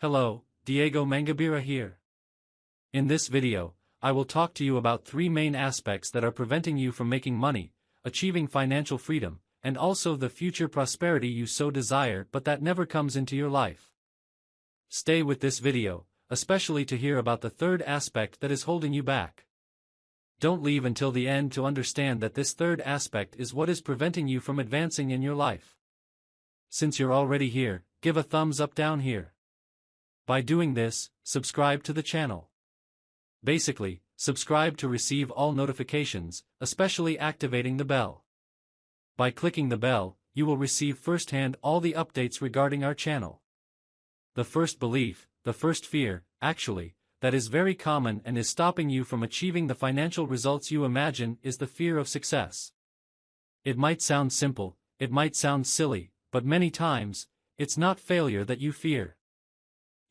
Hello, Diego Mangabira here. In this video, I will talk to you about three main aspects that are preventing you from making money, achieving financial freedom, and also the future prosperity you so desire but that never comes into your life. Stay with this video, especially to hear about the third aspect that is holding you back. Don't leave until the end to understand that this third aspect is what is preventing you from advancing in your life. Since you're already here, give a thumbs up down here. By doing this, subscribe to the channel. Basically, subscribe to receive all notifications, especially activating the bell. By clicking the bell, you will receive firsthand all the updates regarding our channel. The first belief, the first fear, actually, that is very common and is stopping you from achieving the financial results you imagine is the fear of success. It might sound simple, it might sound silly, but many times, it's not failure that you fear.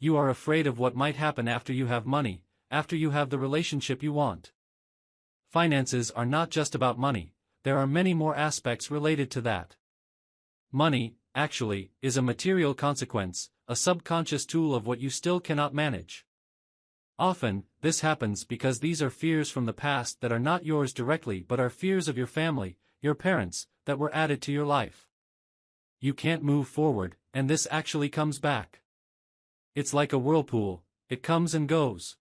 You are afraid of what might happen after you have money, after you have the relationship you want. Finances are not just about money, there are many more aspects related to that. Money, actually, is a material consequence, a subconscious tool of what you still cannot manage. Often, this happens because these are fears from the past that are not yours directly but are fears of your family, your parents, that were added to your life. You can't move forward, and this actually comes back. It's like a whirlpool, it comes and goes.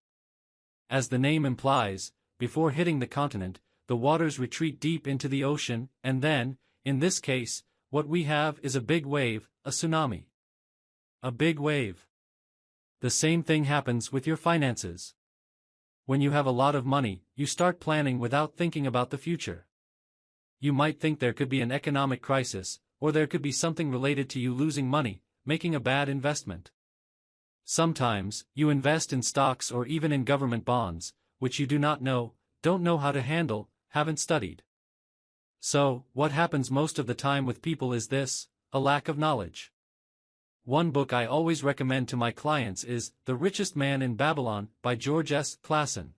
As the name implies, before hitting the continent, the waters retreat deep into the ocean, and then, in this case, what we have is a big wave, a tsunami. A big wave. The same thing happens with your finances. When you have a lot of money, you start planning without thinking about the future. You might think there could be an economic crisis, or there could be something related to you losing money, making a bad investment. Sometimes, you invest in stocks or even in government bonds, which you do not know, don't know how to handle, haven't studied. So, what happens most of the time with people is this, a lack of knowledge. One book I always recommend to my clients is The Richest Man in Babylon by George S. Clason.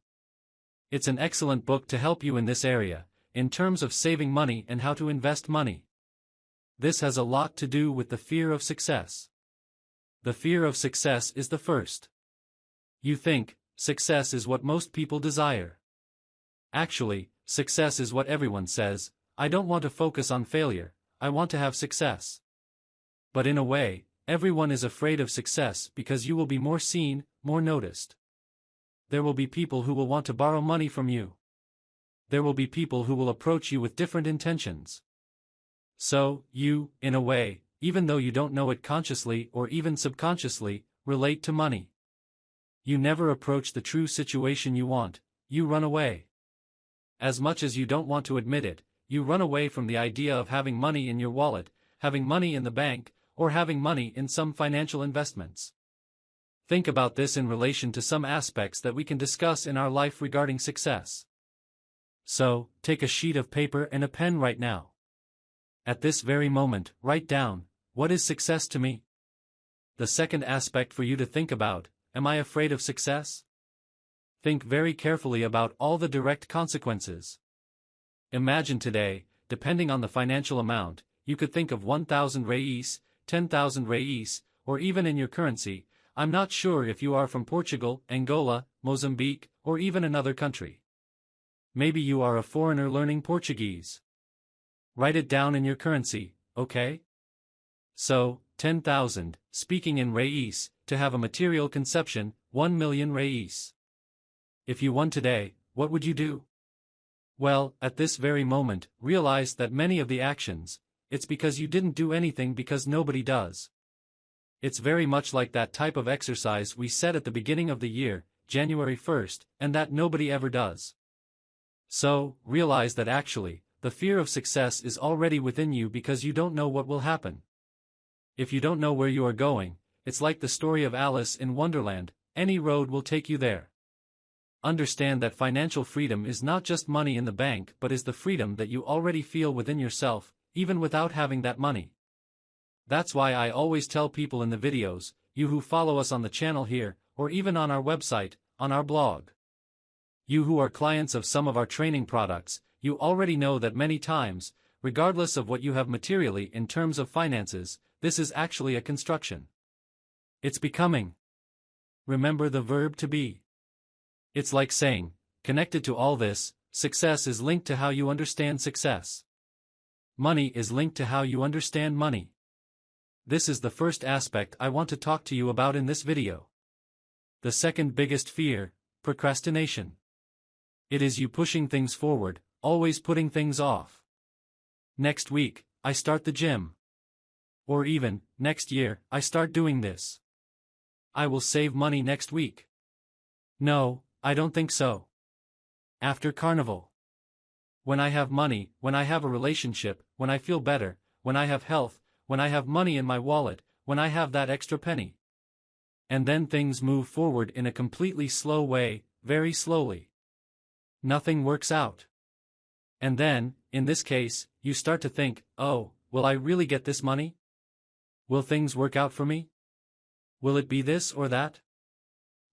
It's an excellent book to help you in this area, in terms of saving money and how to invest money. This has a lot to do with the fear of success. The fear of success is the first. You think, success is what most people desire. Actually, success is what everyone says, I don't want to focus on failure, I want to have success. But in a way, everyone is afraid of success because you will be more seen, more noticed. There will be people who will want to borrow money from you. There will be people who will approach you with different intentions. So, you, in a way, even though you don't know it consciously or even subconsciously, relate to money. You never approach the true situation you want, you run away. As much as you don't want to admit it, you run away from the idea of having money in your wallet, having money in the bank, or having money in some financial investments. Think about this in relation to some aspects that we can discuss in our life regarding success. So, take a sheet of paper and a pen right now. At this very moment, write down, what is success to me? The second aspect for you to think about, am I afraid of success? Think very carefully about all the direct consequences. Imagine today, depending on the financial amount, you could think of 1,000 reis, 10,000 reis, or even in your currency. I'm not sure if you are from Portugal, Angola, Mozambique, or even another country. Maybe you are a foreigner learning Portuguese. Write it down in your currency, okay? So, 10,000, speaking in reis, to have a material conception, 1 million reis. If you won today, what would you do? Well, at this very moment, realize that many of the actions, it's because you didn't do anything because nobody does. It's very much like that type of exercise we said at the beginning of the year, January 1st, and that nobody ever does. So, realize that actually, the fear of success is already within you because you don't know what will happen. If you don't know where you are going, it's like the story of Alice in Wonderland, any road will take you there. Understand that financial freedom is not just money in the bank but is the freedom that you already feel within yourself, even without having that money. That's why I always tell people in the videos, you who follow us on the channel here, or even on our website, on our blog. You who are clients of some of our training products, you already know that many times, regardless of what you have materially in terms of finances, this is actually a construction. It's becoming. Remember the verb to be. It's like saying, connected to all this, success is linked to how you understand success. Money is linked to how you understand money. This is the first aspect I want to talk to you about in this video. The second biggest fear, procrastination. It is you pushing things forward, always putting things off. Next week, I start the gym. Or even, next year, I start doing this. I will save money next week. No, I don't think so. After Carnival. When I have money, when I have a relationship, when I feel better, when I have health, when I have money in my wallet, when I have that extra penny. And then things move forward in a completely slow way, very slowly. Nothing works out. And then, in this case, you start to think, oh, will I really get this money? Will things work out for me? Will it be this or that?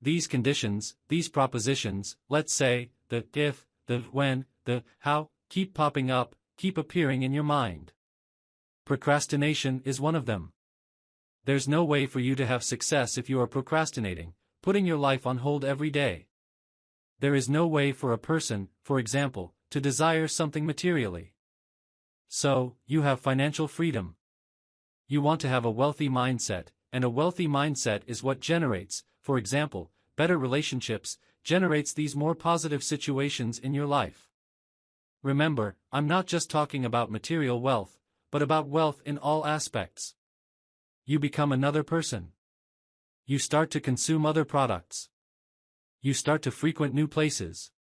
These conditions, these propositions, let's say, the if, the when, the how, keep popping up, keep appearing in your mind. Procrastination is one of them. There's no way for you to have success if you are procrastinating, putting your life on hold every day. There is no way for a person, for example, to desire something materially. So, you have financial freedom. You want to have a wealthy mindset, and a wealthy mindset is what generates, for example, better relationships, generates these more positive situations in your life. Remember, I'm not just talking about material wealth, but about wealth in all aspects. You become another person. You start to consume other products. You start to frequent new places.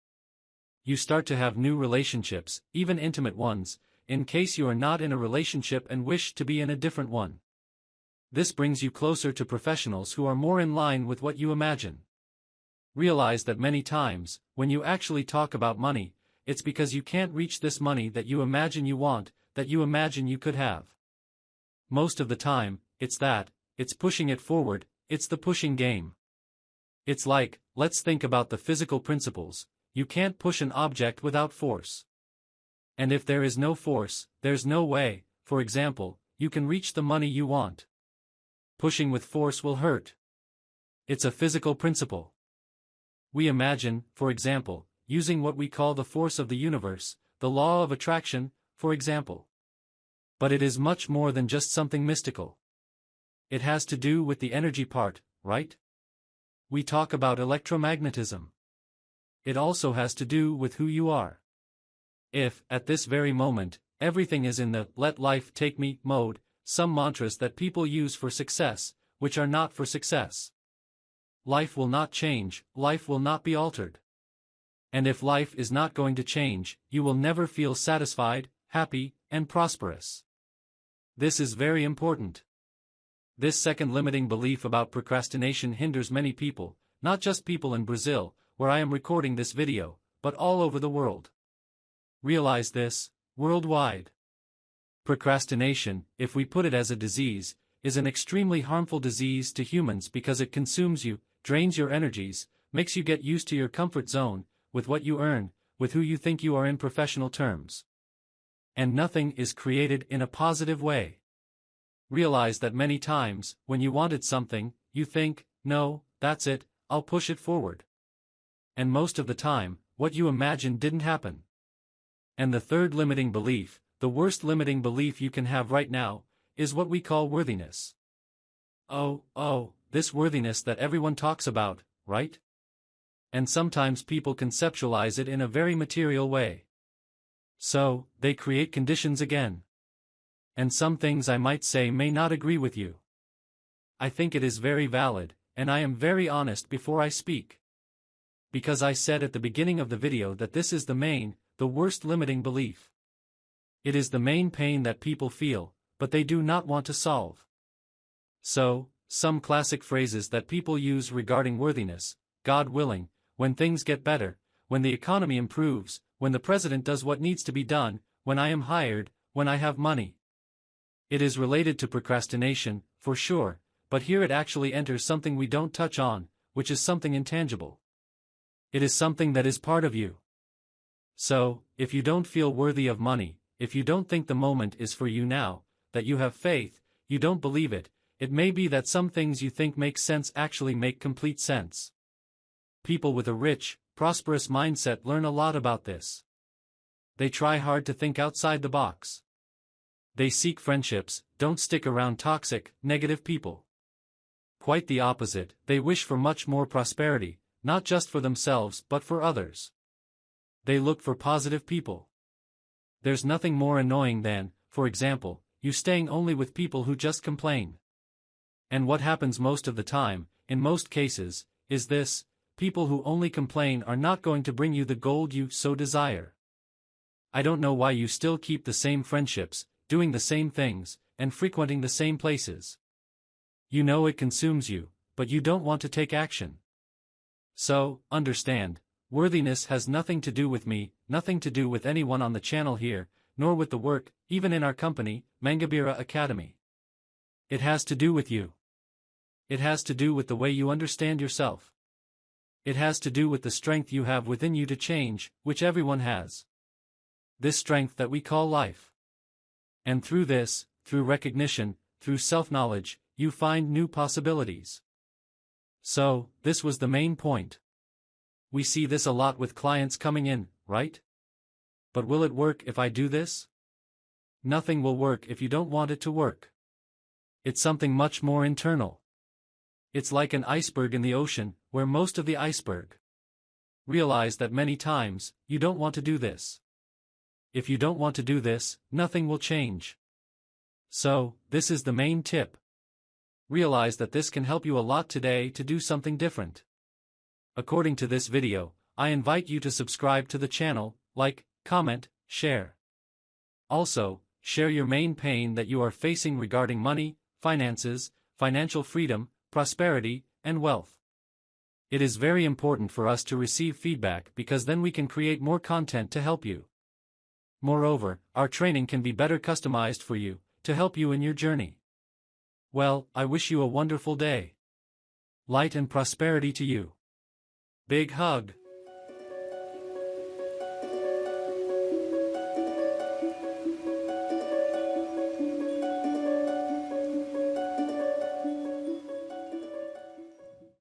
You start to have new relationships, even intimate ones, in case you are not in a relationship and wish to be in a different one. This brings you closer to professionals who are more in line with what you imagine. Realize that many times, when you actually talk about money, it's because you can't reach this money that you imagine you want, that you imagine you could have. Most of the time, it's pushing it forward, it's the pushing game. It's like, let's think about the physical principles, you can't push an object without force. And if there is no force, there's no way, for example, you can reach the money you want. Pushing with force will hurt. It's a physical principle. We imagine, for example, using what we call the force of the universe, the law of attraction, for example. But it is much more than just something mystical. It has to do with the energy part, right? We talk about electromagnetism. It also has to do with who you are. If, at this very moment, everything is in the let life take me mode, some mantras that people use for success, which are not for success. Life will not change, life will not be altered. And if life is not going to change, you will never feel satisfied, happy, and prosperous. This is very important. This second limiting belief about procrastination hinders many people, not just people in Brazil, where I am recording this video, but all over the world. Realize this, worldwide. Procrastination, if we put it as a disease, is an extremely harmful disease to humans because it consumes you, drains your energies, makes you get used to your comfort zone, with what you earn, with who you think you are in professional terms. And nothing is created in a positive way. Realize that many times, when you wanted something, you think, no, that's it, I'll push it forward. And most of the time, what you imagined didn't happen. And the third limiting belief, the worst limiting belief you can have right now, is what we call worthiness. Oh, this worthiness that everyone talks about, right? And sometimes people conceptualize it in a very material way. So, they create conditions again. And some things I might say may not agree with you. I think it is very valid, and I am very honest before I speak. Because I said at the beginning of the video that this is the worst limiting belief. It is the main pain that people feel, but they do not want to solve. So, some classic phrases that people use regarding worthiness: God willing, when things get better, when the economy improves, when the president does what needs to be done, when I am hired, when I have money. It is related to procrastination, for sure, but here it actually enters something we don't touch on, which is something intangible. It is something that is part of you. So, if you don't feel worthy of money, if you don't think the moment is for you now, that you have faith, you don't believe it, it may be that some things you think make sense actually make complete sense. People with a rich, prosperous mindset learn a lot about this. They try hard to think outside the box. They seek friendships, don't stick around toxic, negative people. Quite the opposite, they wish for much more prosperity, not just for themselves but for others. They look for positive people. There's nothing more annoying than, for example, you staying only with people who just complain. And what happens most of the time, in most cases, is this: people who only complain are not going to bring you the gold you so desire. I don't know why you still keep the same friendships, doing the same things, and frequenting the same places. You know it consumes you, but you don't want to take action. So, understand, worthiness has nothing to do with me, nothing to do with anyone on the channel here, nor with the work, even in our company, Mangabira Academy. It has to do with you. It has to do with the way you understand yourself. It has to do with the strength you have within you to change, which everyone has. This strength that we call life. And through this, through recognition, through self-knowledge, you find new possibilities. So, this was the main point. We see this a lot with clients coming in, right? But will it work if I do this? Nothing will work if you don't want it to work. It's something much more internal. It's like an iceberg in the ocean, where most of the iceberg. Realize that many times, you don't want to do this. If you don't want to do this, nothing will change. So, this is the main tip. Realize that this can help you a lot today to do something different. According to this video, I invite you to subscribe to the channel, like, comment, share. Also, share your main pain that you are facing regarding money, finances, financial freedom, prosperity, and wealth. It is very important for us to receive feedback because then we can create more content to help you. Moreover, our training can be better customized for you, to help you in your journey. Well, I wish you a wonderful day. Light and prosperity to you. Big hug.